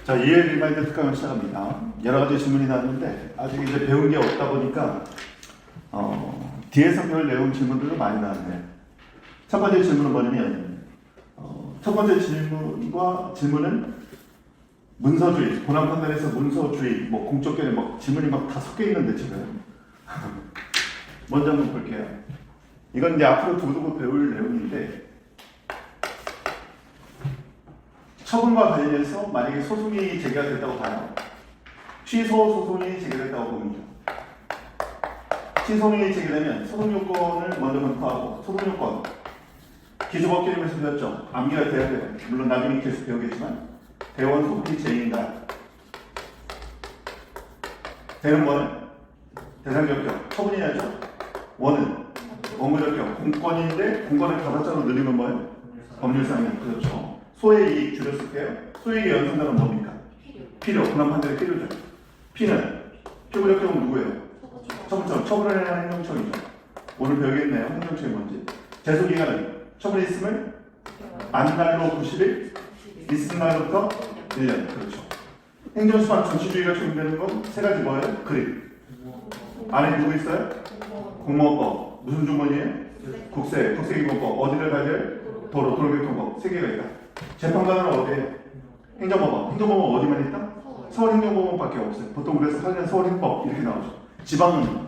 자, EL 리마인드 특강을 시작합니다. 여러 가지 질문이 나왔는데 아직 이제 배운 게 없다 보니까 뒤에서 배울 내용 질문들도 많이 나왔네요. 첫 번째 질문은 뭐냐면 첫 번째 질문은 문서주의, 본안 판단에서 문서주의, 뭐 공적견에 막 질문이 막 다 섞여 있는데 지금 먼저 한번 볼게요. 이건 이제 앞으로 두고두고 배울 내용인데. 처분과 관련해서 만약에 소송이 제기가 됐다고 봐요. 취소 소송이 제기됐다고 봅니다. 취소송이 제기되면 소송요건을 먼저 검토하고, 소송요건 기초법규에서 배웠죠. 암기가 돼야 돼요. 물론 나중에 계속 배우겠지만 대원 소송이 제인가 대는 뭐는 대상적격, 처분해야죠. 원은 원고적격, 공권인데 공권을 5자로 늘리면 뭐예요? 법률상이요. 그렇죠. 소의 이익 줄였을 때요. 소의 이익의 연산자는 뭡니까? 필요. 그런 판단이 필요죠. P는 표구적격은 누구예요? 처분처. 처분을 해야 하는 행정처이죠. 오늘 배우겠네요. 행정처이 뭔지. 제소기간은 처분이 있으면 안날로 90일, 있은 날부터 1년. 그렇죠. 행정수반 정치주의가 적용되는 건 세 가지 뭐예요? 그림. 안에 누구 있어요? 공무원법. 무슨 주문이에요? 국세기본법. 어디를 가져요? 도로교통법. 세 개가 있다. 재판관은 어디에? 행정법원. 행정법원 어디만 있다? 서울행정법원밖에 없어요. 보통 그래서 하는 서울행법 이렇게 나오죠. 지방은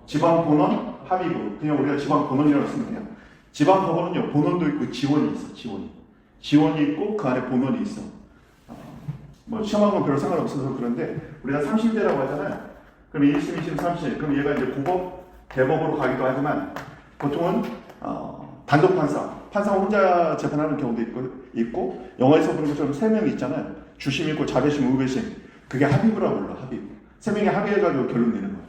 지방본원 합의부. 그냥 우리가 지방본원이라고 쓰면 돼요. 지방법원은요, 본원도 있고 지원이 있어. 지원이 있고 그 안에 본원이 있어. 뭐 시험하는 건 별로 상관없어서 그런데 우리가 3심제라고 하잖아요. 그럼 1심, 2심, 3심. 그럼 얘가 이제 고법, 대법으로 가기도 하지만 보통은 단독 판사가 혼자 재판하는 경우도 있고 영화에서 보는 것처럼 3명이 있잖아요. 주심 있고 자배심, 우배심. 그게 합의부라고 불러. 합의부. 3명이 합의해가지고 결론 내는 거예요.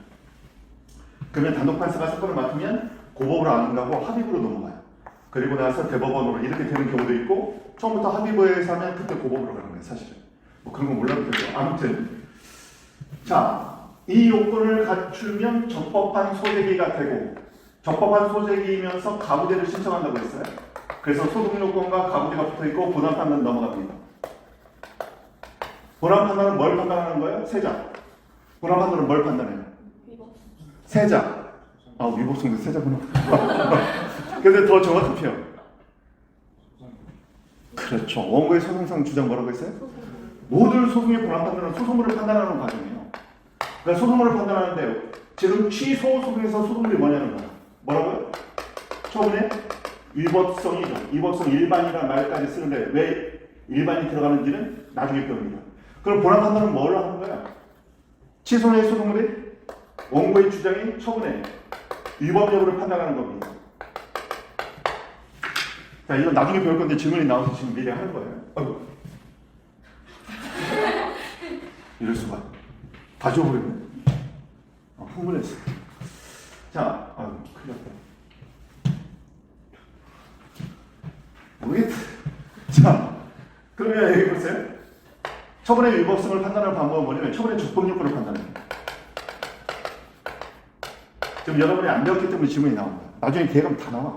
그러면 단독 판사가 사건을 맡으면 고법으로 안 가고 합의부로 넘어가요. 그리고 나서 대법원으로 이렇게 되는 경우도 있고 처음부터 합의부에서 하면 그때 고법으로 가는 거예요. 사실은. 뭐 그런 거 몰라도 돼요. 아무튼 자, 이 요건을 갖추면 적법한 소재기가 되고 적법한 소재기이면서 가부제를 신청한다고 했어요. 그래서 소득요건과 가부제가 붙어있고 본안 판단 넘어갑니다. 본안 판단은 뭘 판단하는 거예요? 세자. 본안 판단은 뭘 판단해요? 세자. 위법성도 세자구나. 근데 더 정확한 표현. 그렇죠. 원고의 소송상 주장 뭐라고 했어요? 모든 소송의 본안 판단은 소송물을 판단하는 과정이에요. 그러니까 소송물을 판단하는데 지금 취소 소송에서 소송물이 뭐냐는 거야. 뭐라고요? 처음에 위법성이죠. 위법성 일반이라는 말까지 쓰는데 왜 일반이 들어가는지는 나중에 배웁니다. 그럼 본안 판단은 뭘 하는 거야? 취소의 소송물이 원고의 주장이 처분에 위법 여부를 판단하는 겁니다. 자, 이건 나중에 배울 건데 질문이 나와서 지금 미리 하는 거예요. 아이고. 이럴 수가. 다 줘버리네. 흥분했어. 자, 큰일 났다. 모르겠다. 자, 그러면 여기 보세요. 처분의 위법성을 판단하는 방법은 뭐냐면 처분의 적법요건을 판단합니다. 지금 여러분이 안 배웠기 때문에 질문이 나옵니다. 나중에 기회 가면 다 나와.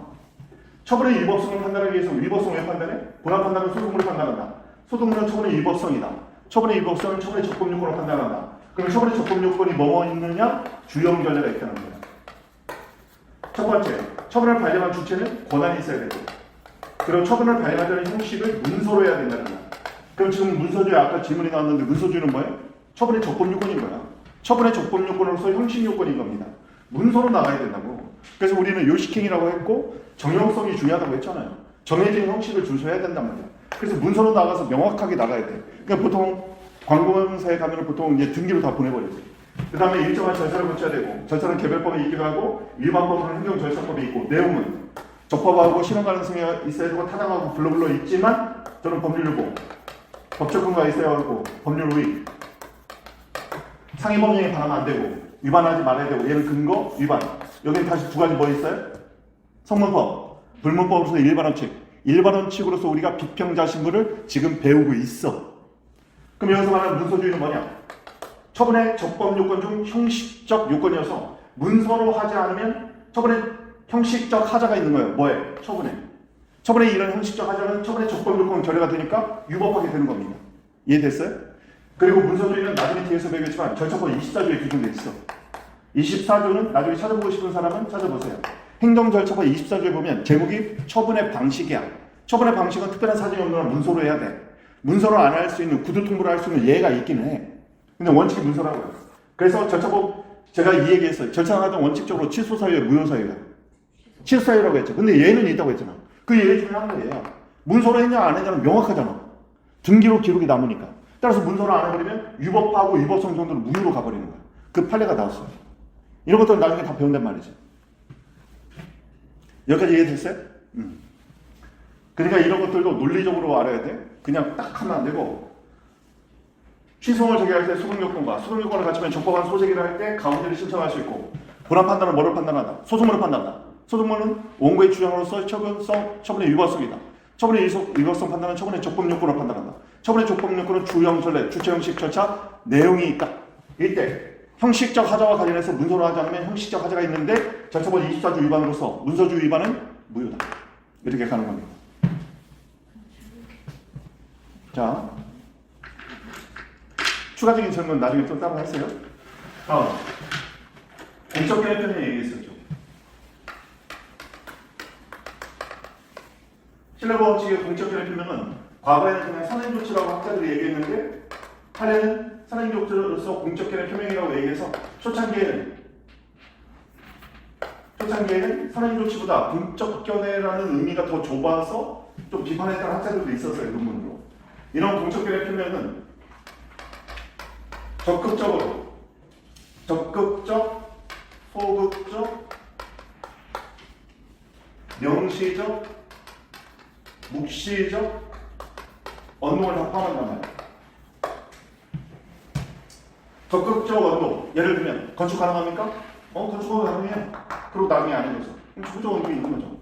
처분의 위법성을 판단하기 위해서 위법성을 왜 판단해? 본안 판단은 소송물을 판단한다. 소송물은 처분의 위법성이다. 처분의 위법성은 처분의 적법요건을 판단한다. 그럼 처분의 적법요건이 뭐뭐 있느냐? 주요 결례가 있다는 거예요. 첫 번째, 처분을 발령한 주체는 권한이 있어야 되고, 그리고 처분을 발령하자는 형식을 문서로 해야 된다는 거야. 그럼 지금 문서주의 아까 질문이 나왔는데 문서주의는 뭐예요? 처분의 적법요건인 거야. 처분의 적법요건으로서 형식요건인 겁니다. 문서로 나가야 된다고. 그래서 우리는 요식행위라고 했고 정형성이 중요하다고 했잖아요. 정해진 형식을 준수해야 된단 말이야. 그래서 문서로 나가서 명확하게 나가야 돼. 그러니까 보통 관공서에 가면 보통 이제 등기로 다 보내버려요. 그 다음에 일정한 절차를 거쳐야 되고, 절차는 개별법이 있기도 하고 일반법으로는 행정절차법이 있고, 내용은 적법하고 실현 가능성이 있어야 되고 타당하고 블루블루 있지만 저는 법률유보, 법적 근거가 있어야 하고 법률 우위, 상위 법령에 반하면 안 되고 위반하지 말아야 되고, 얘는 근거, 위반. 여기는 다시 두 가지 뭐 있어요? 성문법, 불문법으로서 일반원칙. 일반원칙으로서 우리가 비평자신구를 지금 배우고 있어. 그럼 여기서 말하는 문서주의는 뭐냐? 처분의 적법요건 중 형식적 요건이어서 문서로 하지 않으면 처분의 형식적 하자가 있는 거예요. 뭐에? 처분에. 처분의 이런 형식적 하자는 처분의 적법 요건 결여가 되니까 유법하게 되는 겁니다. 이해됐어요? 그리고 문서주의는 나중에 뒤에서 배우겠지만 절차법 24조에 규정되어 있어. 24조는 나중에 찾아보고 싶은 사람은 찾아보세요. 행정절차법 24조에 보면 제목이 처분의 방식이야. 처분의 방식은 특별한 사정이 없는 문서로 해야 돼. 문서로 안 할 수 있는, 구두 통보를 할 수 있는 예가 있기는 해. 근데 원칙이 문서라고요. 그래서 절차법, 제가 이 얘기했어요. 절차하던 원칙적으로 취소 사유에 무효 사유야. 취소 사유라고 했죠. 근데 예는 있다고 했잖아. 그 예 중에 하나가 얘야. 문서로 했냐 안 했냐는 명확하잖아. 등기록 기록이 남으니까. 따라서 문서로 안 해버리면 유법하고 유법성 정도로 무효로 가버리는 거야. 그 판례가 나왔어요. 이런 것들은 나중에 다 배운단 말이지. 여기까지 이해됐어요? 그러니까 이런 것들도 논리적으로 알아야 돼. 그냥 딱 하면 안 되고, 취소를 제기할 때 수동요건과 수동요건을 갖추면 적법한 소재기를 할 때 가운데를 신청할 수 있고, 본안 판단은 뭐를 판단한다? 소송으로 판단한다. 소송문은 원고의 주장으로서 처분의 위법성이다. 처분의 위법성 판단은 처분의 적법 요건을 판단한다. 처분의 적법 요건은 주형 전례, 주체 형식 절차, 내용이 있다. 이때 형식적 하자와 관련해서 문서로 하지 않으면 형식적 하자가 있는데 절차법 24조 위반으로서 문서주 위반은 무효다. 이렇게 가는 겁니다. 자, 추가적인 질문 나중에 또 따로 하세요. 공적 개념편에 얘기했었죠. 신뢰보험칙의 공적 개념편은 과거에는 그냥 선행조치라고 학자들이 얘기했는데 판례는 선행조치로서 공적 개념 표명이라고 얘기해서 초창기에는 선행조치보다 공적 견해라는 의미가 더 좁아서 좀 비판했던 학자들도 있었어요. 논문으로. 이런 공적 개념 표명은 적극적, 소극적, 명시적, 묵시적 언동을 다 포함한단 말이에요. 적극적 언동, 예를 들면 건축 가능합니까? 건축은 가능해요. 그리고 나중에 안 해줘서 적극적 언동이 있는 거죠.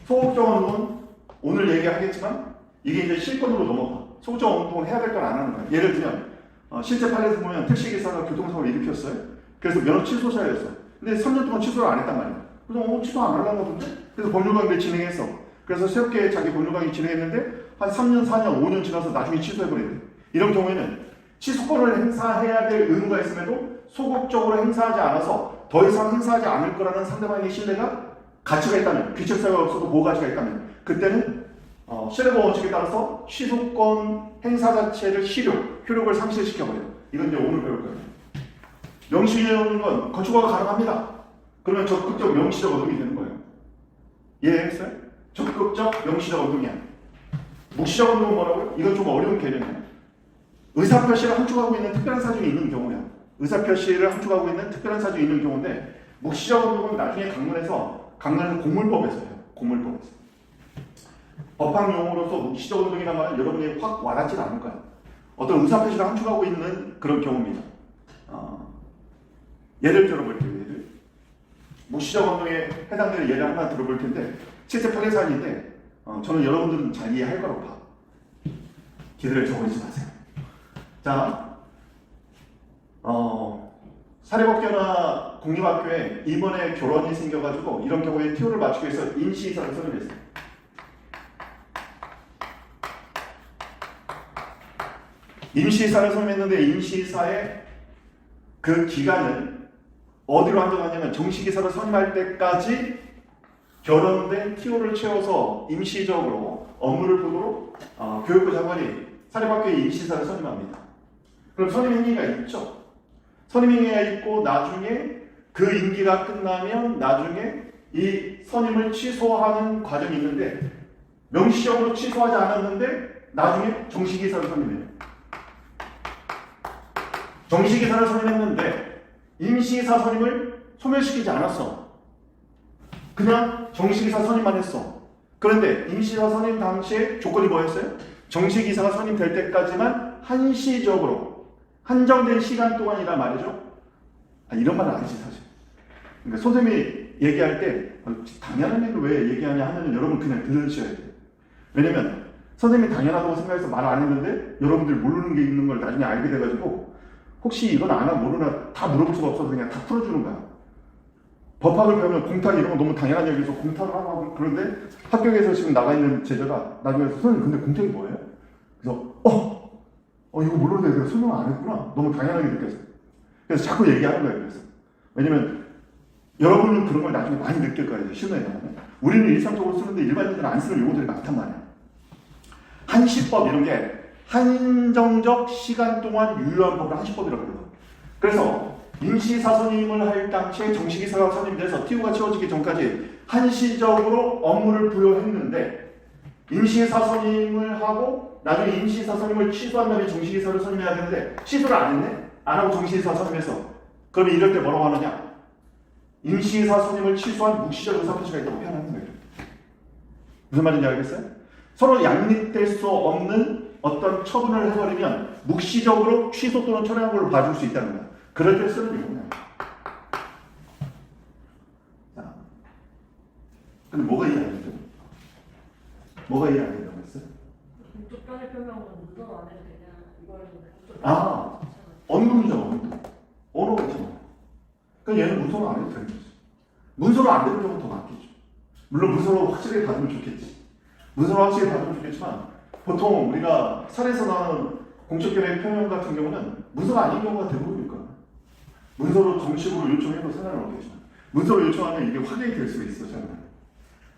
소극적 언동은 오늘 얘기하겠지만 이게 이제 실권으로 넘어가. 소극적 언동을 해야 될 건 안 하는 거예요. 예를 들면 실제 판례에서 보면 택시기사가 교통사고를 일으켰어요. 그래서 면허 취소사였어. 근데 3년 동안 취소를 안 했단 말이에요. 그래서 취소 안 하려나 본데? 그래서 법률강의를 진행했어. 그래서 새롭게 자기 법률강의 진행했는데 한 3년, 4년, 5년 지나서 나중에 취소해버린대. 이런 경우에는 취소권을 행사해야 될 의무가 있음에도 소극적으로 행사하지 않아서 더 이상 행사하지 않을 거라는 상대방의 신뢰가 가치가 있다면, 귀책사유가 없어도 보호가치가 있다면 그때는 신뢰보호 원칙에 따라서 취소권 행사 자체를 효력을 상실시켜버려요. 이건 이제 오늘 배울 거예요. 명시적인 건 건축허가 가능합니다. 그러면 적극적 명시적 언동이 되는 거예요. 이해했어요? 적극적 명시적 언동이야. 묵시적 언동은 뭐라고요? 이건 좀 어려운 개념이에요. 의사표시를 함축하고 있는 특별한 사정이 있는 경우야. 의사표시를 함축하고 있는 특별한 사정이 있는 경우인데 묵시적 언동은 나중에 강론에서 공물법에서 해요. 공물법에서. 법학 용어로서 묵시적 언동이란 말은 여러분이 확 와닿지 않을 거예요. 어떤 의사표시를 함축하고 있는 그런 경우입니다. 예를 들어볼게요. 묵시적 언동에 해당되는 예를 하나 들어볼 텐데 실제 판례 사안인데 저는 여러분들은 잘 이해할 거라고 봐. 기대를 적어주지 마세요. 자, 사립학교나 공립학교에 이번에 결혼이 생겨가지고 이런 경우에 티오를 맞추기 위해서 임시이사를 선임했어요. 임시이사를 선임했는데 임시이사의 그 기간을 어디로 한정하냐면 정식이사를 선임할 때까지 결혼된 티오를 채워서 임시적으로 업무를 보도록 교육부 장관이 사립학교에 임시이사를 선임합니다. 그럼 선임행위가 있죠. 선임행위가 있고 나중에 그 임기가 끝나면 나중에 이 선임을 취소하는 과정이 있는데 명시적으로 취소하지 않았는데 나중에 정식이사를 선임해요. 정식이사를 선임했는데 임시이사 선임을 소멸시키지 않았어. 그냥 정식이사 선임만 했어. 그런데 임시이사 선임 당시에 조건이 뭐였어요? 정식이사가 선임될 때까지만 한시적으로 한정된 시간 동안이란 말이죠. 이런 말은 아니지 사실. 그러니까 선생님이 얘기할 때 당연한 얘기를 왜 얘기하냐 하면 여러분 그냥 들으셔야 돼요. 왜냐면 선생님이 당연하다고 생각해서 말 안 했는데 여러분들이 모르는 게 있는 걸 나중에 알게 돼가지고 혹시 이건 아나 모르나 다 물어볼 수가 없어서 그냥 다 풀어주는 거야. 법학을 배우면 공탁 이런 거 너무 당연한 얘기해서 공탁을 하고 그런데 합격해서 지금 나가 있는 제자가 나중에 선생님 근데 공탁이 뭐예요? 그래서 이거 모르는데 내가 설명 안 했구나. 너무 당연하게 느껴져요. 그래서 자꾸 얘기하는 거예요. 그래서 왜냐면 여러분은 그런 걸 나중에 많이 느낄 거예요. 실무에 나가면 우리는 일상적으로 쓰는데 일반인들은 안 쓰는 용어들이 많단 말이에요. 한시법 이런 게 한정적 시간 동안 유효한 법을 한시법이라고 그래요. 그래서 임시사선임을 할 당시에 정식이사가 선임돼서 TO가 채워지기 전까지 한시적으로 업무를 부여했는데 임시사선임을 하고 나중에 임시사선임을 취소한 다음에 정식이사를 선임해야 되는데 취소를 안 했네? 안 하고 정식이사 선임해서 그러면 이럴 때 뭐라고 하느냐? 임시이사 선임을 취소한 묵시적 의사표시가 있다고 표현하는 거예요. 무슨 말인지 알겠어요? 서로 양립될 수 없는 어떤 처분을 해버리면 묵시적으로 취소 또는 철회한 걸로 봐줄 수 있다는 거예요. 그럴 때 쓰는 용어예요. 자, 근데 뭐가 이해 안 되죠? 뭐가 이해 안 된다고 했어요? 공적 편의 표명은 문서 안 해도 되냐 이거를 언문이죠. 언어가 있잖아. 그러니까 얘는 문서로 안 해도 되는 거지. 문서로 안 되는 경우는 더 많겠죠. 물론 문서로 확실히 받으면 좋겠지. 문서로 확실히 받으면 좋겠지만 보통 우리가 사례에서 나오는 공적결의 표명 같은 경우는 문서가 아닌 경우가 대부분일 거야. 문서로 정식으로 요청해도 상관은 없겠지만 문서로 요청하면 이게 확인이 될 수가 있어.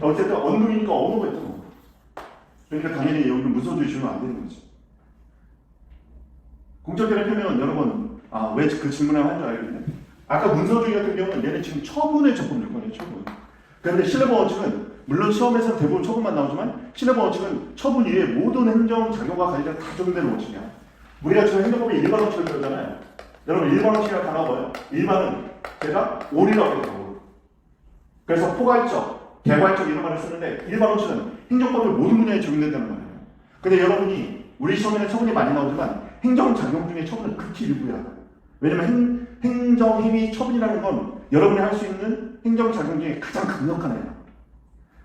어쨌든 언문이니까 언어가 있잖아. 그러니까 당연히 여기는 문서 주시면 안 되는 거지. 공적결의 표명은 여러분 왜 그 질문을 한 줄 알겠네. 아까 문서주의 같은 경우는 얘는 지금 처분의 적법 요건이에요. 처분. 그런데 실내법 원칙은 물론 시험에서 대부분 처분만 나오지만 실내법 원칙은 처분 이외에 모든 행정 작용과 관련된 다 적용되는 원칙이야. 우리가 지금 행정법에 일반 원칙을 배우잖아요. 여러분 일반 원칙이라는 단어가 뭐예요? 일반은 제가 올이라고 해요. 그래서 포괄적, 개괄적 이런 말을 쓰는데 일반 원칙은 행정법의 모든 분야에 적용된다는 말이에요. 근데 여러분이 우리 시험에는 처분이 많이 나오지만 행정 작용 중에 처분은 극히 일부야. 왜냐면 행정행위 처분이라는 건 여러분이 할 수 있는 행정작용 중에 가장 강력한 애야.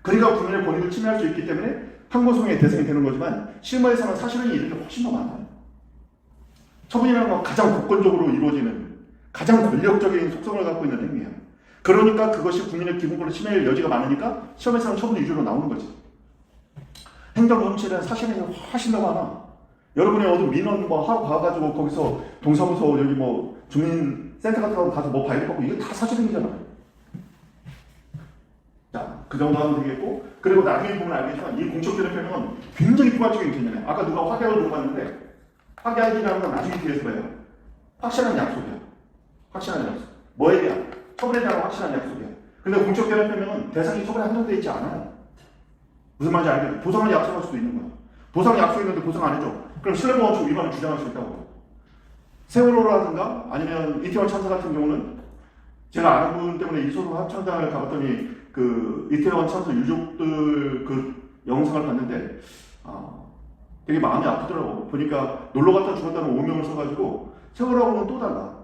그러니까 국민의 권익을 침해할 수 있기 때문에 판고소명의 대상이 되는 거지만 실무에서는 사실은 이런 게 훨씬 더 많아요. 처분이라는 건 가장 복권적으로 이루어지는 가장 권력적인 속성을 갖고 있는 행위야. 그러니까 그것이 국민의 기본권을 침해할 여지가 많으니까 시험에서는 처분 위주로 나오는 거지. 행정범죄는 사실은 훨씬 더 많아. 여러분이 어디 민원 하고 가가지고 거기서 동사무소 여기 주민센터 같은 거 가서 발급 받고 이거 다 사실행위잖아요. 자, 그 정도 하면 되겠고 그리고 나중에 보면 알겠지만 이 공적결의 표명은 굉장히 포괄적인 개념이에요. 아까 누가 확약을 물어봤는데 확약이라는 건 나중에 뒤에서 봐요. 확실한 약속이야. 확실한 약속. 뭐에 대한? 처분에 대한 확실한 약속이야. 근데 공적결의 표명은 대상이 처분에 한정되어 있지 않아요. 무슨 말인지 알겠죠? 보상을 약속할 수도 있는 거야. 보상 약속했는데 보상 안 해줘. 그럼 실내법 원칙 위반을 주장할 수 있다고. 세월호라든가 아니면 이태원 참사 같은 경우는 제가 아는 분 때문에 이소로 합창단을 가봤더니 그 이태원 참사 유족들 그 영상을 봤는데 되게 마음이 아프더라고. 보니까 놀러 갔다 죽었다는 오명을 써가지고 세월호하고는 또 달라.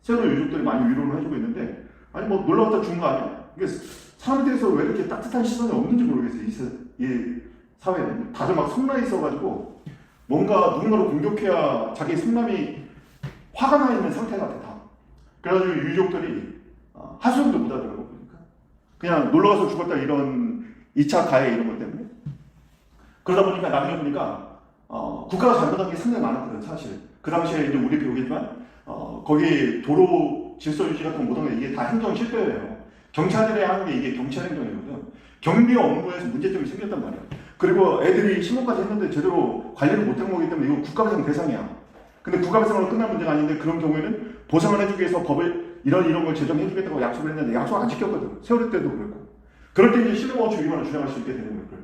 세월호 유족들이 많이 위로를 해주고 있는데 아니 놀러 갔다 죽은 거 아니야? 이게 사람들에서 왜 이렇게 따뜻한 시선이 없는지 모르겠어요. 이 사회는 다들 막 성나 있어가지고 뭔가 누군가를 공격해야 자기 성남이 화가 나 있는 상태 같아. 그래가지고 유족들이 하소연도 못하더라고. 보니까 그냥 놀러가서 죽었다 이런 2차 가해 이런 것 때문에. 그러다 보니까 나중에 보니까 국가가 잘못한 게 상당히 많았거든. 사실 그 당시에 이제 우리 배우겠지만 거기 도로 질서 유지 같은 거 못한 게 이게 다 행정 실패예요. 경찰들이 하는 게 이게 경찰 행정이거든. 경비 업무에서 문제점이 생겼단 말이야. 그리고 애들이 신고까지 했는데 제대로 관리를 못한 거기 때문에 이거 국가배상 대상이야. 근데 국가배상으로 끝날 문제가 아닌데 그런 경우에는 보상을 해주기 위해서 법을 이런 걸 제정해주겠다고 약속을 했는데 약속 안 지켰거든. 세월호 때도 그랬고. 그럴 때 이제 실내법원칙 위반을 주장할 수 있게 되는 거예요.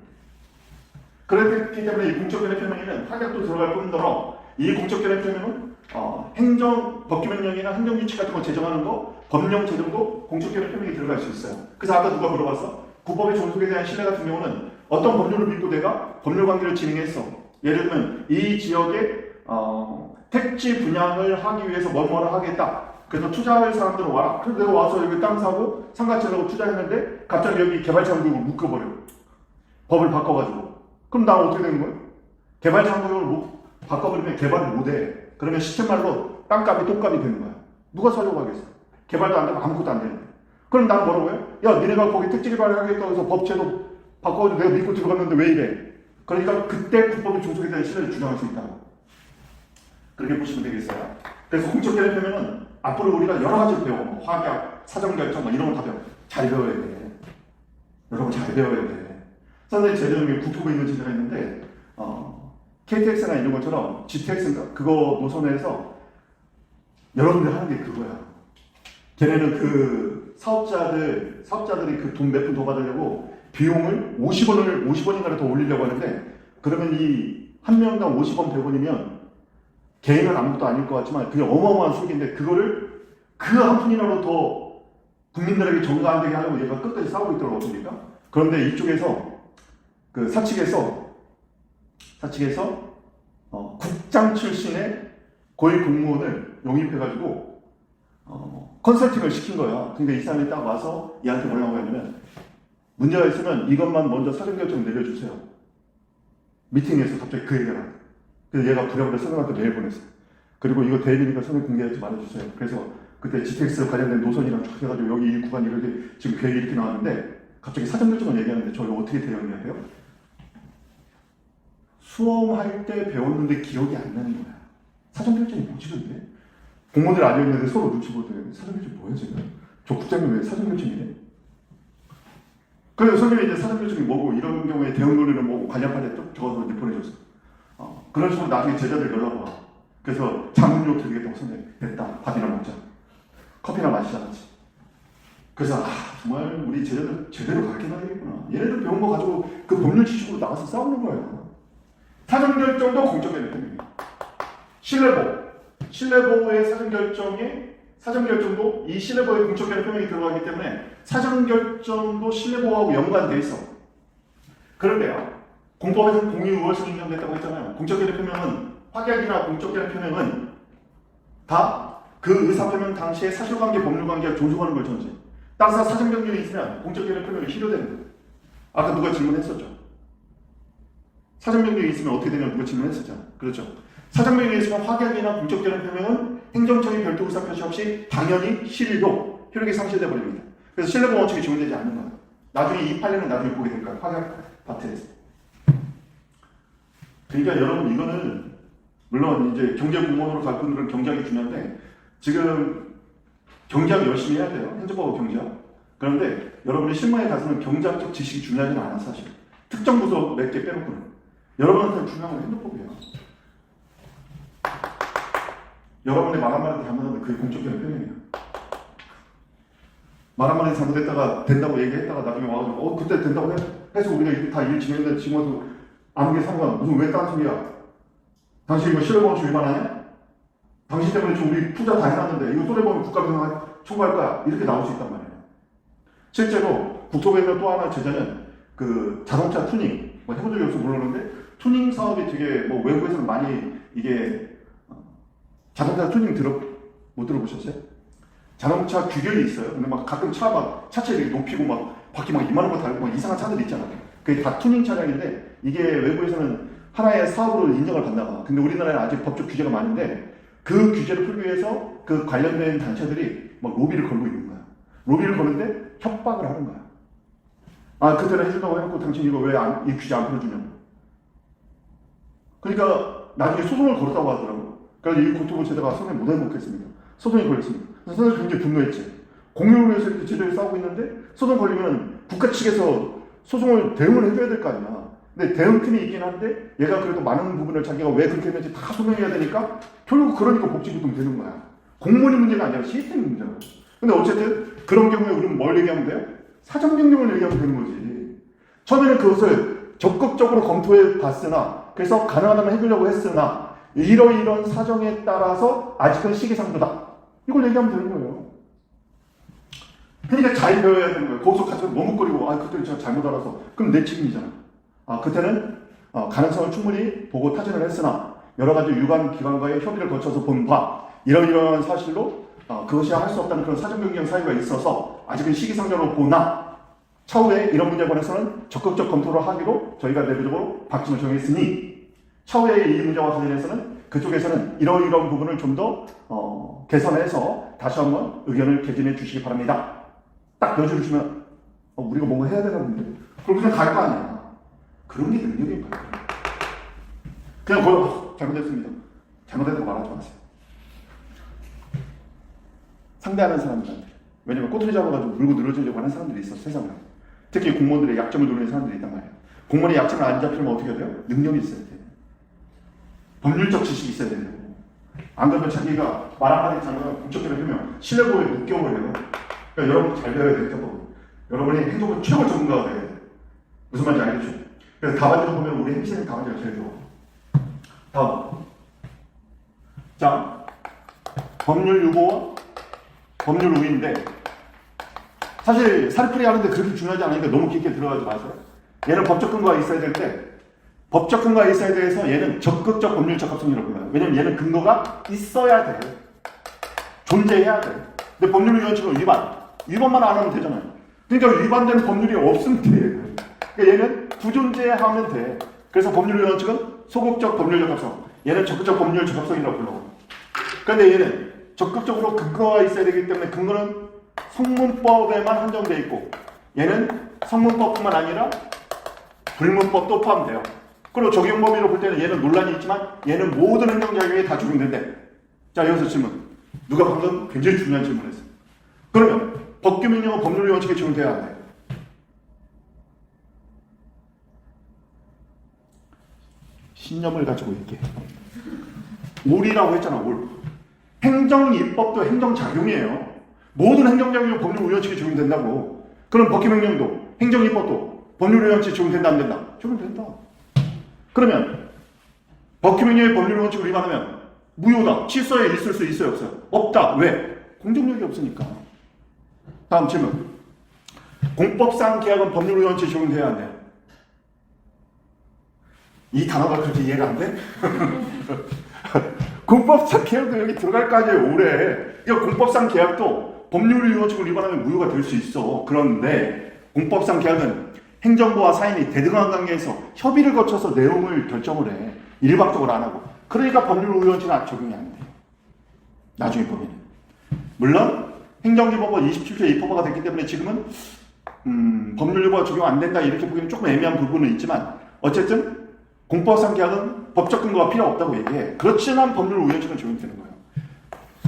그렇기 때문에 이 공적결의 표명에는 확약도 들어갈 뿐더러 이 공적결의 표명은 행정 법규명령이나 행정규칙 같은 거 제정하는 거 법령 제정도 공적결의 표명이 들어갈 수 있어요. 그래서 아까 누가 물어봤어? 국법의 존속에 대한 신뢰 같은 경우는 어떤 법률을 믿고 내가 법률 관계를 진행했어. 예를 들면 이 지역에 택지 분양을 하기 위해서 뭐를 하겠다. 그래서 투자할 사람들은 와라. 그래서 내가 와서 여기 땅 사고 상가채라고 투자했는데 갑자기 여기 개발장벽을 묶어버려. 법을 바꿔가지고. 그럼 나 어떻게 되는 거야? 개발장벽을 바꿔버리면 개발을 못해. 그러면 시쳇말로 땅값이 똥값이 되는 거야. 누가 살려고 하겠어? 개발도 안 되고 아무것도 안 되는데. 그럼 난 뭐라고 해요? 야, 니네가 거기 특징을 발휘하겠다고 해서 법제도 바꿔가지고 내가 믿고 들어갔는데 왜 이래? 그러니까 그때 국법의 종속에 대한 신뢰를 주장할 수 있다. 그렇게 보시면 되겠어요. 그래서 공적 개념 표면은 앞으로 우리가 여러 가지를 배워. 뭐 화학, 사정결정, 뭐 이런 거 다 배워. 잘 배워야 돼. 여러분 잘 배워야 돼. 선생님 제 중에 국토부에 있는 제자가 있는데 KTX나 이런 것처럼 GTX인가? 그거 노선에서 여러분들 하는 게 그거야. 걔네는 그 사업자들이 그 돈 몇 푼 더 받으려고 비용을 50원인가를 더 올리려고 하는데, 그러면 이 한 명당 50원, 100원이면 개인은 아무것도 아닐 것 같지만 그게 어마어마한 수익인데, 그거를 그 한 푼이라도 더 국민들에게 전가 안 되게 하려고 얘가 끝까지 싸우고 있더라고. 어떻습니까? 그런데 이쪽에서 그 사측에서 국장 출신의 고위 공무원을 영입해가지고 컨설팅을 시킨 거야. 근데 이 사람이 딱 와서 얘한테 뭐라고 했냐면, 문제가 있으면 이것만 먼저 사전결정 내려주세요. 미팅에서 갑자기 그 얘기가 나왔어. 그래서 얘가 부랴부랴 선생님한테 메일 보냈어. 그리고 이거 대비니까 선생님 공개하지 말아주세요. 그래서 그때 GTX 관련된 노선이랑 쭉 해가지고 여기 이 구간 이렇게 지금 계획이 이렇게 나왔는데, 갑자기 사전결정을 얘기하는데 저희 어떻게 대응해야 돼요? 수험할 때 배웠는데 기억이 안 나는 거야. 사전결정이 뭐지 근데? 공무원들 앉아있는데 서로 눈치 보더니 사전결정 뭐야 지금? 저 국장님 왜 사전결정이래? 그래서 선생님이 이제 사전결정이 뭐고 이런 경우에 대응 논리는 뭐고 관련판에 또 적어서 이제 보내줬어. 그런 식으로 나중에 제자들 연락 와. 그래서 자문료 드리겠다고 선생님. 됐다. 밥이나 먹자. 커피나 마시자 같이. 그래서 정말 우리 제자들 제대로 가르쳐놔야 되겠구나. 얘네들 배운 거 가지고 그 법률 지식으로 나가서 싸우는 거예요. 사전결정도 공적인 표현이에요. 신뢰보호의 사전결정도 이 신뢰보호의 공적인 표현이 들어가기 때문에 사전결정도 신뢰보호하고 연관되어 있어. 그런데요, 공법에서는 공유의원성이 인정됐다고 했잖아요. 공적인 표명은, 확약이나 공적인 표명은 다 그 의사표명 당시에 사실관계, 법률관계가 존속하는 걸 전제. 따라서 사전변경이 있으면 공적인 표명이 실효되는 거예요. 아까 누가 질문했었죠. 사전변경이 있으면 어떻게 되냐고 누가 질문했었잖아요. 그렇죠. 사전변경이 있으면 확약이나 공적인 표명은 행정청의 별도 의사 표시 없이 당연히 실효, 효력이 상실돼 버립니다. 그래서 신뢰보호 원칙이 적용되지 않는 거예요. 나중에 이 판례는 나중에 보게 될 거예요. 확약 파트에서. 그러니까 여러분 이거는 물론 이제 경제 공무원으로 갈 분들은 경제학이 중요한데, 지금 경제학 열심히 해야 돼요. 행정법 경제학. 그런데 여러분이 실무에 가서는 경제학적 지식이 중요하지는 않아 사실. 특정 부서 몇 개 빼놓고는. 여러분한테는 중요한 건 행정법이에요. 여러분의 말 한마디 잘못하면 그게 공적인 표현이에요. 말 한마디 잘못했다가 된다고 얘기했다가 나중에 와가지고 그때 된다고 해서 우리가 이렇게 다 일 진행했는데 지금 와서 아무게 상관 무슨 왜 딴 소리야? 당신 이거 실효보호법 위반하냐? 당신 때문에 지금 우리 투자 다 해놨는데 이거 손해보면 국가배상 청구할 거야. 이렇게 나올 수 있단 말이에요. 실제로 국토부에서 또 하나 제자는 그 자동차 튜닝, 뭐 해본 적이 없어 모르는데 튜닝 사업이 되게 뭐 외국에서는 많이 이게 자동차 튜닝 못 들어보셨어요? 자동차 규격이 있어요. 근데 막 가끔 차체 이렇게 높이고 막 바퀴 막 이만한 거 달고 막 이상한 차들 있잖아요. 그게 다 튜닝 차량인데 이게 외국에서는 하나의 사업으로 인정을 받나 봐. 근데 우리나라에는 아직 법적 규제가 많은데 그 규제를 풀기 위해서 그 관련된 단체들이 막 로비를 걸고 있는 거야. 로비를 거는데 협박을 하는 거야. 그때는 해준다고 해놓고 당신 이거 왜 이 규제 안 풀어주냐고. 그러니까 나중에 소송을 걸었다고 하더라고. 그래서 이 국토부 제자가 선생님 못 해먹겠습니다. 소송이 걸렸습니다. 그래서 선생님 굉장히 분노했지. 공유를 위해서 이렇게 제대로 싸우고 있는데 소송 걸리면 국가 측에서 소송을 대응을 해줘야 될 거 아니야. 근데 대응팀이 있긴 한데 얘가 그래도 많은 부분을 자기가 왜 그렇게 했는지 다 설명해야 되니까 결국 그러니까 복지부동 되는 거야. 공무원이 문제가 아니라 시스템이 문제야. 근데 어쨌든 그런 경우에 우리는 뭘 얘기하면 돼요? 사전변경을 얘기하면 되는 거지. 처음에는 그것을 적극적으로 검토해 봤으나 그래서 가능하다면 해주려고 했으나 이런 사정에 따라서 아직은 시기상조다. 이걸 얘기하면 되는 거예요. 그러니까 잘 배워야 되는 거예요. 거기서 같이 머뭇거리고 그때 제가 잘못 알아서 그럼 내 책임이잖아. 그때는 가능성을 충분히 보고 타진을 했으나 여러 가지 유관 기관과의 협의를 거쳐서 본 바 이러이러한 사실로 그것이 할 수 없다는 그런 사전변경 사유가 있어서 아직은 시기상조로 보나 차후에 이런 문제에 관해서는 적극적 검토를 하기로 저희가 내부적으로 방침을 정했으니 차후에 이 문제와 관련해서는 그쪽에서는 이런 부분을 좀 더 개선해서 다시 한번 의견을 개진해 주시기 바랍니다. 딱 여주를 주면 우리가 뭔가 해야 되는데 그럼 그냥 갈 거 아니야. 그런 게 능력인 거야. 그냥 잘못했습니다. 잘못했다고 말하지 마세요. 상대하는 사람들한테. 왜냐면 꼬투리 잡아가지고 물고 늘어지려고 하는 사람들이 있어, 세상에. 특히 공무원들의 약점을 노리는 사람들이 있단 말이야. 공무원의 약점을 안 잡히면 어떻게 돼요? 능력이 있어야 돼. 법률적 지식이 있어야 되는 거고. 안 그러면 자기가 말 한마디 잘하면 국적대로 하면 신뢰도에 묶여버려요. 그러니까 여러분 잘 배워야 돼요. 여러분이 행동을 최고 전문가가 돼야 돼. 무슨 말인지 알겠죠? 그래서 답안지를 보면 우리 행시는 답안지가 제일 좋아. 다음. 자, 법률 유보와 법률 우위인데 사실 살풀이 하는데 그렇게 중요하지 않으니까 너무 깊게 들어가지 마세요. 얘는 법적 근거가 있어야 될 때 법적 근거가 있어야 돼서 얘는 적극적 법률 적합성이라고 불러요. 왜냐면 얘는 근거가 있어야 돼요. 존재해야 돼요. 근데 법률 위원칙은 위반만 안 하면 되잖아요. 그러니까 위반되는 법률이 없으면 돼. 그러니까 얘는 부존재하면 돼. 그래서 법률 위원칙은 소극적 법률 적합성, 얘는 적극적 법률 적합성이라고 불러. 그런데 얘는 적극적으로 근거가 있어야 되기 때문에 근거는 성문법에만 한정되어 있고 얘는 성문법뿐만 아니라 불문법도 포함돼요. 그리고 적용 범위로 볼 때는 얘는 논란이 있지만 얘는 모든 행정작용에 다 적용된대. 자, 여기서 질문. 누가 방금 굉장히 중요한 질문을 했어요. 그러면 법규 명령은 법률 원칙에 적용돼야 안 돼요? 신념을 가지고 얘기해. 올이라고 했잖아, 올. 행정입법도 행정작용이에요. 모든 행정작용이 법률 원칙에 적용된다고. 그럼 법규 명령도 행정입법도 법률 원칙에 적용된다 안 된다? 적용된다. 그러면 법규명령의 법률 원칙을 위반하면 무효다. 질서에 있을 수 있어요, 없어요? 없다. 왜? 공정력이 없으니까. 다음 질문. 공법상 계약은 법률 원칙에 적용돼야 안 돼요? 이 단어가 그렇게 이해가 안 돼? 공법상 계약도 여기 들어갈 거 아니에요, 올해. 이거 공법상 계약도 법률 원칙을 위반하면 무효가 될 수 있어. 그런데 공법상 계약은 행정부와 사인이 대등한 관계에서 협의를 거쳐서 내용을 결정을 해. 일방적으로 안 하고. 그러니까 법률 우연치는 적용이 안 돼. 나중에 보면. 물론 행정기법법 27조에 입법화가 됐기 때문에 지금은 법률유보가 적용 안 된다 이렇게 보기에는 조금 애매한 부분은 있지만 어쨌든 공법상 계약은 법적 근거가 필요 없다고 얘기해. 그렇지만 법률 우연치는 적용되는 거예요.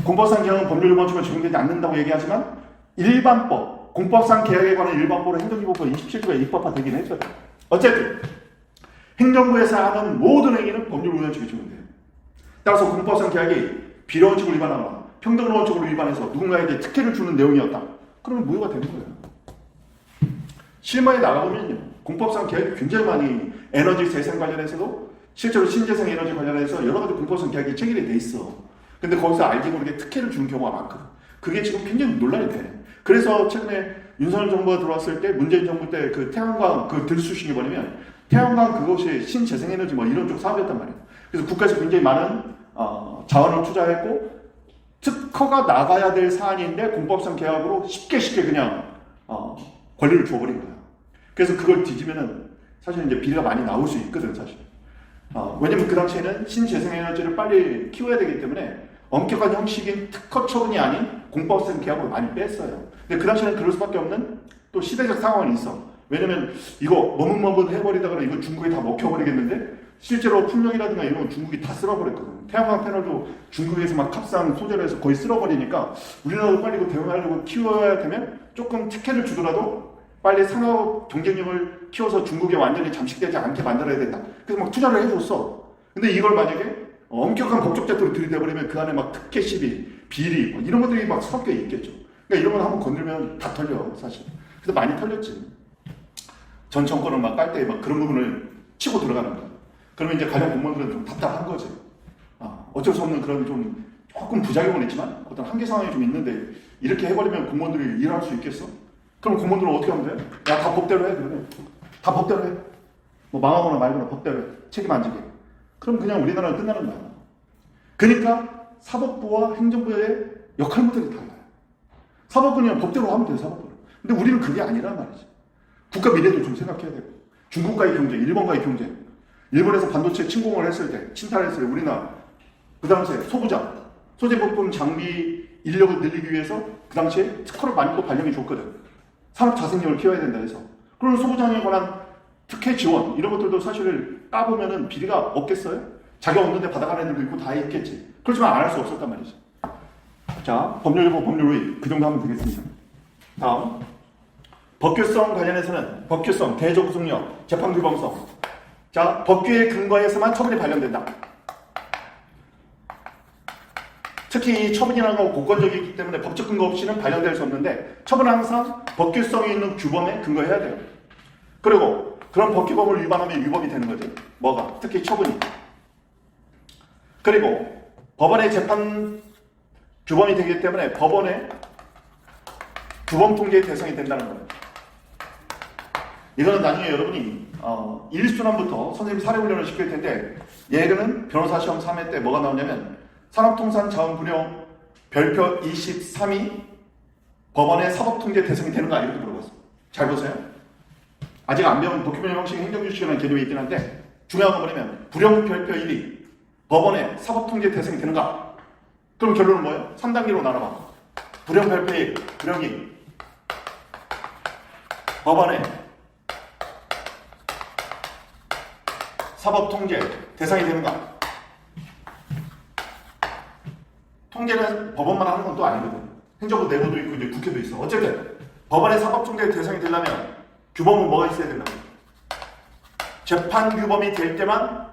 공법상 계약은 법률 유보가 적용되지 않는다고 얘기하지만 일반법 공법상 계약에 관한 일반법으로 행정기법법 27조가 입법화되긴 했어요. 어쨌든 행정부에서 하는 모든 행위는 법률 우연칙에 적용돼요. 따라서 공법상 계약이 비례원칙을 위반하거나 평등원칙을 위반해서 누군가에게 특혜를 주는 내용이었다. 그러면 무효가 되는 거예요. 실무에 나가보면요. 공법상 계약이 굉장히 많이 에너지 재생 관련해서도 실제로 신재생 에너지 관련해서 여러 가지 공법상 계약이 체결이 돼 있어. 근데 거기서 알지 모르게 특혜를 주는 경우가 많거든. 그게 지금 굉장히 논란이 돼. 그래서 최근에 윤석열 정부가 들어왔을 때 문재인 정부 때 그 태양광 그 들쑤시기 버리면 태양광 그것이 신재생에너지 뭐 이런 쪽 사업이었단 말이에요. 그래서 국가에서 굉장히 많은 자원을 투자했고 특허가 나가야 될 사안인데 공법상 계약으로 쉽게 그냥 권리를 줘버린 거야. 그래서 그걸 뒤지면은 사실 이제 비리가 많이 나올 수 있거든 사실. 왜냐면 그 당시에는 신재생에너지를 빨리 키워야 되기 때문에 엄격한 형식인 특허 처분이 아닌 공법상 계약으로 많이 뺐어요. 근데 그 당시에는 그럴 수밖에 없는 또 시대적 상황이 있어. 왜냐면 이거 머뭇머뭇 해버리다가 이거 중국이 다 먹혀버리겠는데 실제로 풍력이라든가 이런 건 중국이 다 쓸어버렸거든. 태양광 패널도 중국에서 막 값싼 소재로 해서 거의 쓸어버리니까 우리나라도 빨리 이거 대응하려고 키워야 되면 조금 특혜를 주더라도 빨리 산업 경쟁력을 키워서 중국에 완전히 잠식되지 않게 만들어야 된다. 그래서 막 투자를 해줬어. 근데 이걸 만약에 엄격한 법적 제도로 들이대버리면 그 안에 막 특혜 시비, 비리 뭐 이런 것들이 막 섞여 있겠죠. 그러니까 이런 걸 한번 건들면 다 털려 사실. 그래서 많이 털렸지. 전 정권을 막 깔 때 막 그런 부분을 치고 들어가는 거야. 그러면 이제 관련 공무원들은 좀 답답한 거지. 어쩔 수 없는 그런 좀 조금 부작용은 있지만 어떤 한계 상황이 좀 있는데 이렇게 해버리면 공무원들이 일할 수 있겠어? 그럼 공무원들은 어떻게 하면 돼? 야, 다 법대로 해. 그러면 다 법대로 해. 뭐 망하거나 말거나 법대로 해. 책임 안 지게. 그럼 그냥 우리나라는 끝나는 거야. 그러니까 사법부와 행정부의 역할 모델이 달라요. 사법부는 법대로 하면 돼요, 사법부는. 근데 우리는 그게 아니란 말이지. 국가 미래도 좀 생각해야 되고. 중국과의 경쟁, 일본과의 경쟁. 일본에서 반도체 침공을 했을 때, 침탈했을 때 우리나라 그 당시에 소부장, 소재 부품 장비 인력을 늘리기 위해서 그 당시에 특허를 많이 또 발령해 줬거든. 산업자생력을 키워야 된다 해서. 그럼 소부장에 관한 특혜 지원 이런 것들도 사실 까보면은 비리가 없겠어요? 자기 없는데 받아가는 애들도 있고 다 있겠지. 그렇지만 안 할 수 없었단 말이죠. 자, 법률일보 법률의 그 정도 하면 되겠습니다. 다음, 법규성 관련해서는 법규성, 대조구속력, 재판규범성. 자, 법규에 근거해서만 처분이 발령된다. 특히 이 처분이라는 건 고건적이기 때문에 법적 근거 없이는 발령될 수 없는데 처분은 항상 법규성이 있는 규범에 근거해야 돼요. 그리고 그런 법규범을 위반하면 위법이 되는 거죠. 뭐가? 특히 처분이. 그리고 법원의 재판 규범이 되기 때문에 법원의 규범 통제의 대상이 된다는 거예요. 이거는 나중에 여러분이 1순환부터 선생님 사례훈련을 시킬 텐데 예는 변호사 시험 3회 때 뭐가 나오냐면 산업통상자원분용 별표 23이 법원의 사법통제 대상이 되는가 이렇게 물어봤어요. 잘 보세요. 아직 안 배운 법규변형 형식 행정규칙이라는 개념이 있긴 한데 중요한 건 뭐냐면 불용 별표 1이 법원의 사법통제 대상이 되는가? 그럼 결론은 뭐예요? 3단계로 나눠봐. 불용 별표 1, 불용 2 법원의 사법통제 대상이 되는가? 통제는 법원만 하는 건 또 아니거든. 행정부 내부도 있고 이제 국회도 있어. 어쨌든 법원의 사법통제 대상이 되려면 규범은 뭐가 있어야 된다고? 재판규범이 될 때만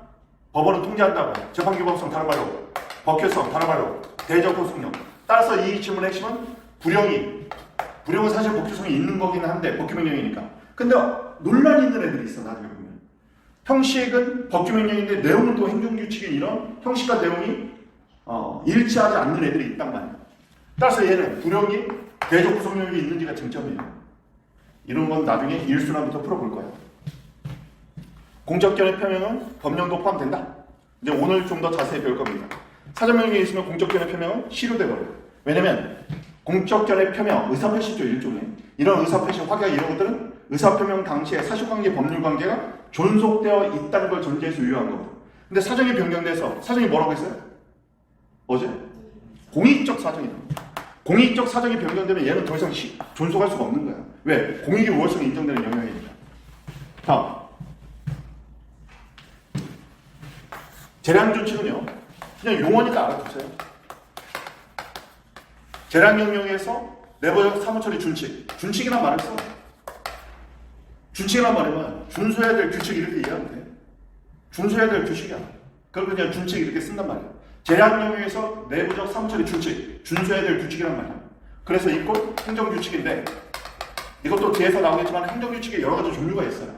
법원은 통제한다고. 재판규범성 다른 말로 법규성 다른 말로 대적구속력. 따라서 이 질문의 핵심은 불용은 사실 법규성이 있는 거긴 한데 법규명령이니까. 근데 논란이 있는 애들이 있어. 나중에 보면 형식은 법규명령인데 내용은 또 행정규칙인 이런 형식과 내용이 일치하지 않는 애들이 있단 말이야. 따라서 얘는 불용이 대적구속력이 있는지가 쟁점이에요. 이런 건 나중에 1순환부터 풀어볼 거예요. 공적견해 표명은 법령도 포함된다. 이제 오늘 좀 더 자세히 배울 겁니다. 사전명령이 있으면 공적견해 표명은 시효돼버려요. 왜냐면 공적견해 표명, 의사표시죠 일종의. 이런 의사표시, 확약 이런 것들은 의사표명 당시에 사실관계, 법률관계가 존속되어 있다는 걸 전제해서 유효한 거거든. 근데 사정이 변경돼서 사정이 뭐라고 했어요? 어제? 공익적 사정이다. 공익적 사정이 변경되면 얘는 더 이상 존속할 수가 없는 거야. 왜? 공익의 우월성이 인정되는 영역이니까. 다음. 재량준칙은요, 그냥 용어니까 알아두세요. 재량명령에서 내부적 사무처리 준칙. 준칙이란 말을 써. 준칙이란 말이면 준수해야 될 규칙 이렇게 이해하면 돼. 준수해야 될 규칙이야. 그걸 그냥 준칙 이렇게 쓴단 말이야. 재량명령에서 내부적 사무처리 준칙. 준수해야 될 규칙이란 말이야. 그래서 이꼴 행정규칙인데 이것도 뒤에서 나오겠지만 행정규칙에 여러 가지 종류가 있어요.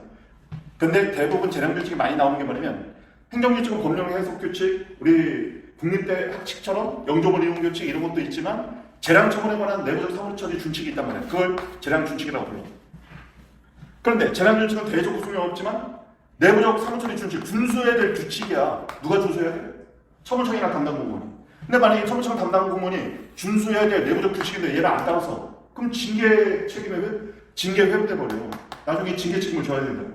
근데 대부분 재량규칙이 많이 나오는 게 뭐냐면 행정규칙은 법령 해석규칙, 우리 국립대 학칙처럼 영조본 이용규칙 이런 것도 있지만 재량처분에 관한 내부적 사무처리 준칙이 있단 말이에요. 그걸 재량준칙이라고 불러요. 그런데 재량준칙은 대외적 구속력 없지만 내부적 사무처리 준칙, 준수해야 될 규칙이야. 누가 준수해야 돼? 처무청이나 담당 공무원이. 근데 만약에 처무청 담당 공무원이 준수해야 될 내부적 규칙인데 얘를 안 따라서 그럼 징계 책임에 징계 회부돼 버려요. 나중에 징계 책임을 져야 된다고.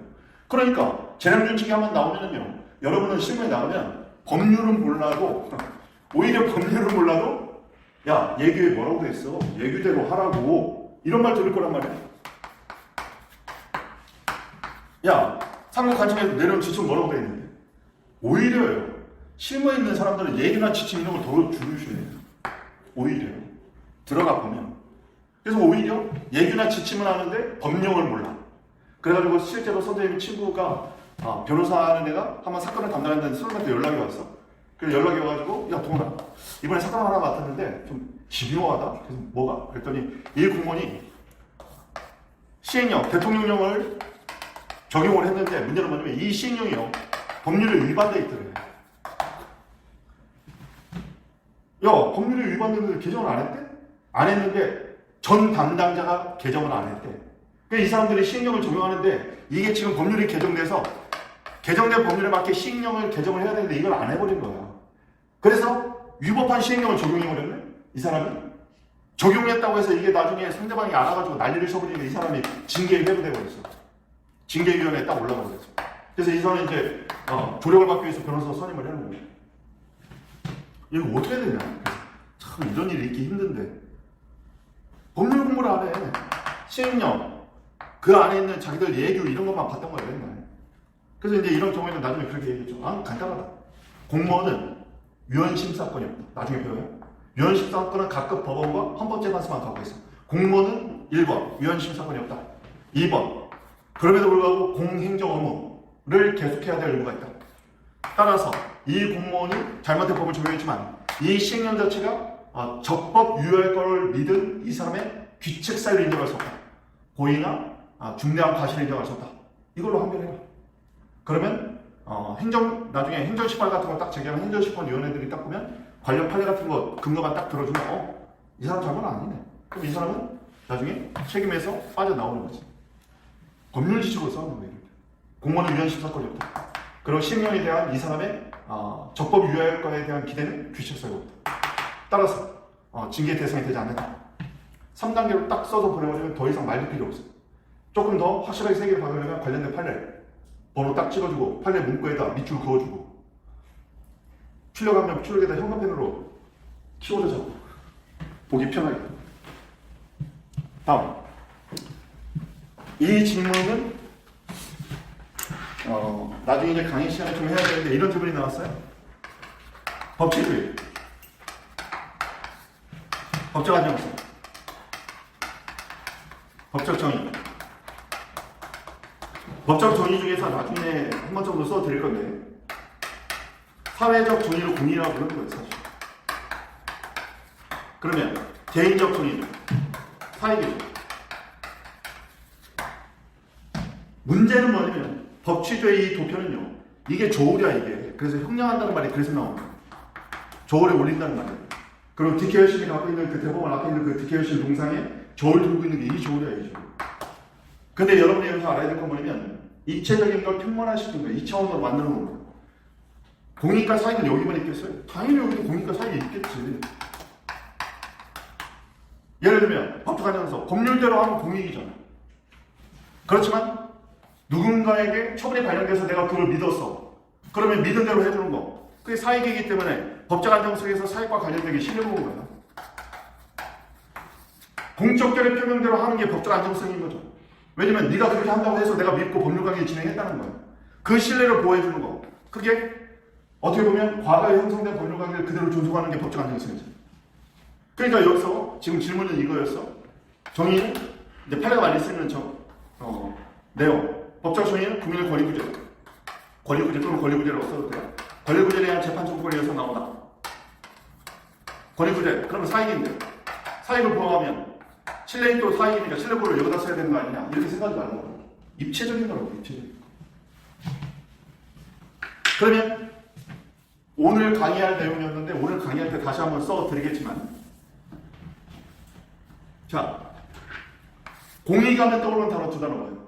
그러니까 재량준칙이 한번 나오면요, 여러분은 신문에 나오면 법률은 몰라도 오히려 법률은 몰라도 야 예규에 뭐라고 했어? 예규대로 하라고 이런 말 들을 거란 말이야. 야 상급 관청에서 내려온 지침 뭐라고 돼 있는데 오히려요. 실무에 있는 사람들은 예규나 지침 이런 걸 더 중요시해요. 오히려 들어가 보면. 그래서 오히려 예규나 지침은 하는데 법령을 몰라. 그래가지고 실제로 선생님 친구가 변호사 하는 애가 한번 사건을 담당했는데 선생님한테 연락이 왔어. 그래서 연락이 와가지고 야 동훈아 이번에 사건 하나 맡았는데 좀 기묘하다. 그래서 뭐가? 그랬더니 이 공무원이 시행령 대통령령을 적용을 했는데 문제는 뭐냐면 이 시행령이요 법률에 위반돼 있더래. 야 법률에 위반됐는데 개정을 안 했대? 안 했는데 전 담당자가 개정을 안 했대. 그러니까 이 사람들이 시행령을 적용하는데 이게 지금 법률이 개정돼서 개정된 법률에 맞게 시행령을 개정을 해야 되는데 이걸 안 해버린 거야. 그래서 위법한 시행령을 적용해버렸네? 이 사람이? 적용했다고 해서 이게 나중에 상대방이 알아가지고 난리를 쳐버리는데 이 사람이 징계에 회부돼버렸어. 징계위원회에 딱 올라가 버렸어. 그래서 이 사람이 이제 조력을 받기 위해서 변호사 선임을 해놓은 거야. 이거 어떻게 되냐? 참 이런 일이 있기 힘든데 법률 공부를 안 해. 시행령 그 안에 있는 자기들 예규 이런 것만 봤던 거예요, 맨날. 그래서 이제 이런 경우에는 나중에 그렇게 얘기했죠. 아, 간단하다. 공무원은 위헌심사권이 없다. 나중에 배워요. 위헌심사권은 각급 법원과 헌법재판소만 갖고 있어. 공무원은 1번 위헌심사권이 없다. 2번 그럼에도 불구하고 공행정 업무를 계속해야 될 의무가 있다. 따라서 이 공무원이 잘못된 법을 적용했지만 이 시행령 자체가 적법 유효할 것을 믿은 이 사람의 귀책 사유를 인정할 수 없다. 고의나 중대한 과실을 인정할 수 없다. 이걸로 판별해요. 그러면 나중에 행정심판 같은 거 딱 제기하면 행정심판위원회들이 딱 보면 관련 판례 같은 거 근거만 딱 들어주면 이 사람 잘못 아니네. 그럼 이 사람은 나중에 책임에서 빠져나오는 거지. 법률 지식으로 싸우는 거예요. 공무원은 위헌심사권이 없다. 그리고 시행령에 대한 이 사람의 적법 유효할 거에 대한 기대는 귀책 사유가 없다. 따라서 징계 대상이 되지 않는다. 3단계로 딱 써서 보내버리면 더 이상 말도 필요 없어요. 조금 더 확실하게 세계를 박으려면 관련된 판례 번호 딱 찍어주고 판례 문구에다 밑줄 그어주고 출력하면 출력에다 형광펜으로 키워드 잡고 보기 편하게. 다음 이 질문은 나중에 이제 강의 시간에 좀 해야 되는데 이런 질문이 나왔어요. 법치주의, 법적 안정성, 법적 정의. 법적 정의 중에서 나중에 한 번 정도 써드릴 건데 사회적 정의를 공의라고 부르는 거예요, 사실. 그러면 개인적 정의, 사회계적. 문제는 뭐냐면 법치주의 이 도표는요, 이게 조울이야 이게. 그래서 형량한다는 말이 그래서 나오는 거예요. 조울에 올린다는 말이에요. 그리고 득혜열심이 갖고 있는 그 대법원 앞에 있는 그 득혜열심 동상에 저울 들고 있는 게 이 저울이야, 이 저울. 근데 여러분이 여기서 알아야 될 건 뭐냐면 입체적인 걸 평면화시킨 거예요. 2차원으로 만들어 놓은 거예요. 공익과 사익은 여기만 있겠어요? 당연히 여기도 공익과 사익이 있겠지. 예를 들면 법적 안정성, 법률대로 하면 공익이잖아. 그렇지만 누군가에게 처분이 발령돼서 내가 그걸 믿었어. 그러면 믿은 대로 해주는 거. 그게 사익이기 때문에 법적 안정성에서 사익과 관련되게 신뢰보는 거야. 공적결의 표명대로 하는 게 법적 안정성인 거죠. 왜냐면 네가 그렇게 한다고 해서 내가 믿고 법률관계를 진행했다는 거야. 그 신뢰를 보호해주는 거. 그게 어떻게 보면 과거에 형성된 법률관계를 그대로 존속하는 게 법적 안정성이죠. 그러니까 여기서 지금 질문은 이거였어. 정의는 이제 판례가 많이 쓰는 내용. 법적 정의는 국민의 권리구제. 권리구제 또는 권리구제라고 써도 돼요. 권리구제에 대한 재판 청구권리에서 나온다. 권리구제, 그러면 사익인데 사익을 보호하면 신뢰인 또 사익이니까 신뢰보호를 여기다 써야 되는 거 아니냐, 이렇게 생각하지 말라고. 입체적인 거라고, 입체적인 거. 그러면 오늘 강의할 내용이었는데 오늘 강의할 때 다시 한번 써드리겠지만, 자, 공익이 하면 떠오르는 단어 두 단어 뭐예요?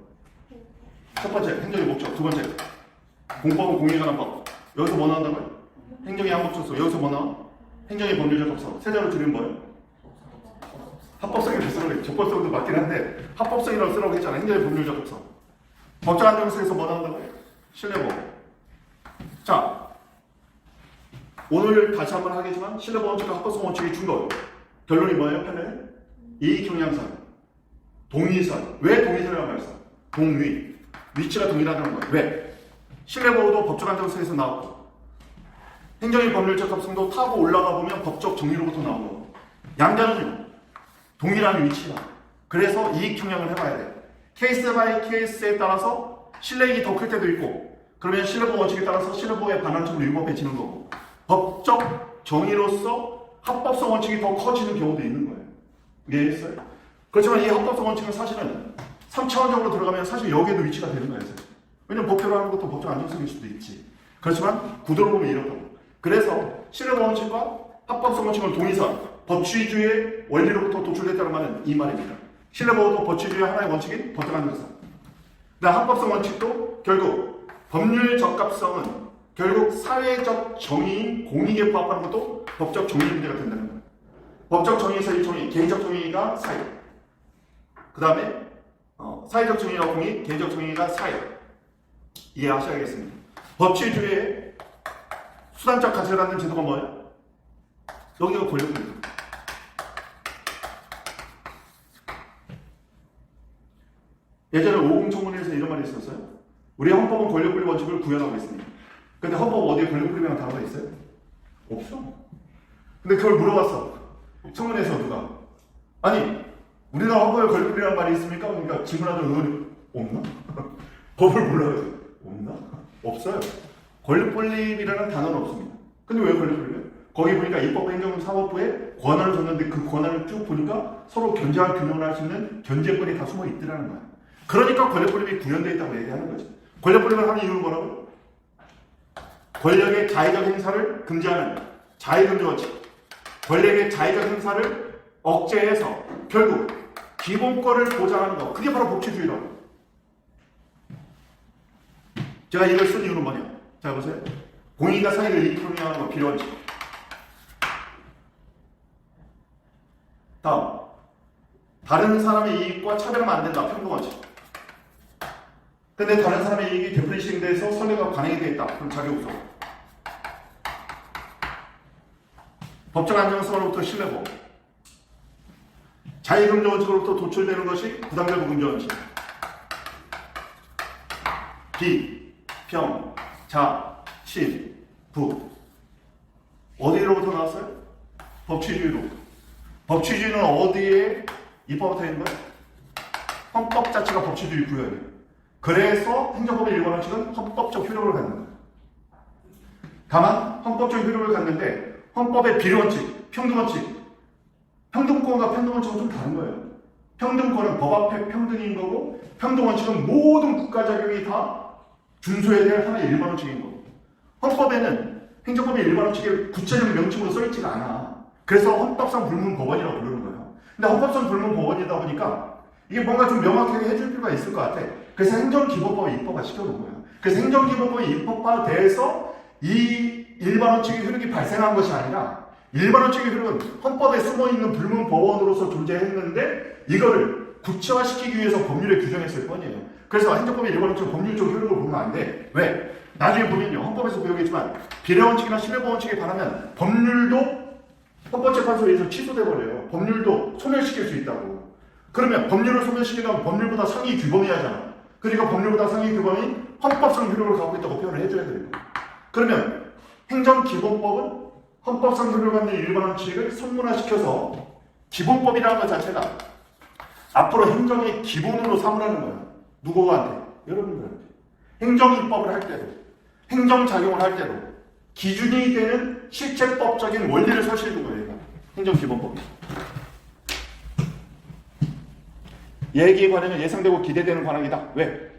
첫 번째, 행정의 목적. 두 번째, 공법은 공익에 관한 법. 여기서 뭐 나온다고요? 행정의 항목적소. 여기서 뭐 나와? 행정의 법률적 법성. 세 자로 줄이면 뭐예요? 합법성이라고 쓰라고 했죠. 적법성도 맞긴 한데 합법성이라고 쓰라고 했잖아. 행정의 법률적 법성. 법적 안정성에서 뭐 나온다고요? 신뢰보호. 자, 오늘 다시 한번 하겠지만 신뢰보호 원칙과 합법성 원칙의 충돌. 결론이 뭐예요? 판례? 이익경량선, 동의선. 왜 동의선이라고 말했어? 동위. 위치가 동일하다는 거예요. 왜? 신뢰보호도 법적 안정성에서 나왔고 행정의 법률적 합성도 타고 올라가 보면 법적 정의로부터 나오는 거고, 양자는요 동일한 위치다. 그래서 이익 경량을 해봐야 돼. 케이스 바이 케이스에 따라서 신뢰이익이 더 클 때도 있고, 그러면 신뢰보호 원칙에 따라서 신뢰보호에 반환점으로 유법해지는 거고, 법적 정의로서 합법성 원칙이 더 커지는 경우도 있는 거예요. 이해했어요? 그렇지만 이 합법성 원칙은 사실은 3차원적으로 들어가면 사실 여기에도 위치가 되는 거예요. 왜냐면 법대로 하는 것도 법적 안정성일 수도 있지. 그렇지만 구도로 보면 이렇다고. 그래서 신뢰보호 원칙과 합법성 원칙은 동의선, 법치주의의 원리로부터 도출됐다는 말은 이 말입니다. 신뢰보호도 법치주의의 하나의 원칙인 법적 안정성. 그다음 합법성 원칙도 결국 법률 적합성은 결국 사회적 정의인 공익에 부합하는 것도 법적 정의 문제가 된다는 거예요. 법적 정의에서의 정의, 개인적 정의가 사회. 그 다음에 사회적 정의가 공익, 개인적 정의가 사회. 이해하셔야겠습니다. 법치주의의 수단적 가치를 갖는 제도가 뭐예요? 여기가 권력입니다. 예전에 오공청문회에서 이런 말이 있었어요. 우리 헌법은 권력분리 원칙을 구현하고 있습니다. 근데 헌법 어디에 권력분리라는 단어가 있어요? 없어. 근데 그걸 물어봤어. 청문회에서 누가. 아니, 우리나라 헌법에 권력분리라는 말이 있습니까? 그러니까 질문하던 의원이 없나? 법을 몰라요. 없나? 없어요. 권력분리라는 단어는 없습니다. 근데 왜 권력분리예요? 거기 보니까 입법, 행정, 사법부에 권한을 줬는데 그 권한을 쭉 보니까 서로 견제와 균형을 할 수 있는 견제권이 다 숨어 있더라는 거야. 그러니까 권력분립이 구현되어 있다고 얘기하는 거지. 권력분립을 하는 이유는 뭐라고? 권력의 자의적 행사를 금지하는 자의금지 원칙. 권력의 자의적 행사를 억제해서 결국 기본권을 보장하는 거. 그게 바로 법치주의라고. 제가 이걸 쓴 이유는 뭐냐? 자, 보세요. 공익과 사익을 이끌어내는 거 필요원칙. 다음. 다른 사람의 이익과 차별하면 안 된다. 평등원칙. 근데 다른 사람의 이익이 되프리싱 돼서 선례가 관행이 되어 있다. 그럼 자기우선. 법적 안정성으로부터 신뢰보호. 자의금지 원칙으로부터 도출되는 것이 부당적 금지 원칙. 비, 평, 자, 신, 부. 어디로부터 나왔어요? 법치주의로부터. 법치주의는 어디에 입법부터 있는 거예요? 헌법 자체가 법치주의 구현이에요. 그래서 행정법의 일반 원칙은 헌법적 효력을 갖는 거예요. 다만 헌법적 효력을 갖는데 헌법의 비례원칙, 평등원칙, 평등권과 평등원칙은 좀 다른 거예요. 평등권은 법 앞에 평등인 거고 평등원칙은 모든 국가 자격이 다 준수해야 될 하나의 일반 원칙인 거고 헌법에는 행정법의 일반 원칙에 구체적 명칭으로 써있지가 않아. 그래서 헌법상 불문법원이라고 부르는 거예요. 근데 헌법상 불문법원이다 보니까 이게 뭔가 좀 명확하게 해줄 필요가 있을 것 같아. 그래서 행정기본법에 입법화 시켜놓은 거예요. 그래서 행정기본법에 입법화돼서 이 일반 원칙의 효력이 발생한 것이 아니라 일반 원칙의 효력은 헌법에 숨어있는 불문법원으로서 존재했는데 이거를 구체화시키기 위해서 법률에 규정했을 뿐이에요. 그래서 행정법의 일반 원칙은 법률적 효력을 보면 안 돼. 왜? 나중에 보면요. 헌법에서 배우겠지만 비례원칙이나 신뢰보원칙에 반하면 법률도 헌법재판소에서 취소돼 버려요. 법률도 소멸시킬 수 있다고. 그러면 법률을 소멸시키려면 법률보다 상위 규범이 하잖아. 그러니까 법률보다 상위 규범이 헌법상 효력을 갖고 있다고 표현을 해줘야 되는 거예요. 그러면 행정기본법은 헌법상 효력을 갖는 일반 원칙을 성문화시켜서 기본법이라는 것 자체가 앞으로 행정의 기본으로 삼으라는 거예요. 누구한테? 여러분들한테. 행정입법을 할 때도, 행정작용을 할 때도 기준이 되는 실체법적인 원리를 설치해준 거예요. 행정기본법이. 얘기에 관하면 예상되고 기대되는 관행이다. 왜?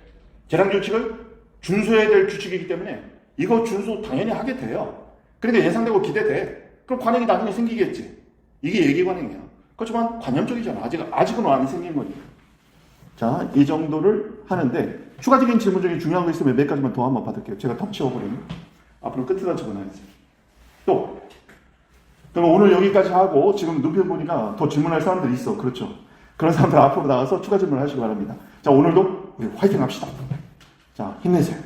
재량규칙을 준수해야 될 규칙이기 때문에 이거 준수 당연히 하게 돼요. 그러니까 예상되고 기대돼. 그럼 관행이 나중에 생기겠지. 이게 얘기 관행이야. 그렇지만 관념적이잖아. 아직은 안 생긴 거니까. 자, 이 정도를 하는데 추가적인 질문 중에 중요한 거 있으면 몇 가지만 더 한번 받을게요. 제가 턱 치워버리면 앞으로 끝에다 적어놔야지. 또 그럼 오늘 여기까지 하고 지금 눈빛 보니까 더 질문할 사람들이 있어. 그렇죠. 그런 사람들 앞으로 나가서 추가 질문을 하시기 바랍니다. 자, 오늘도 우리 화이팅 합시다. 자, 힘내세요.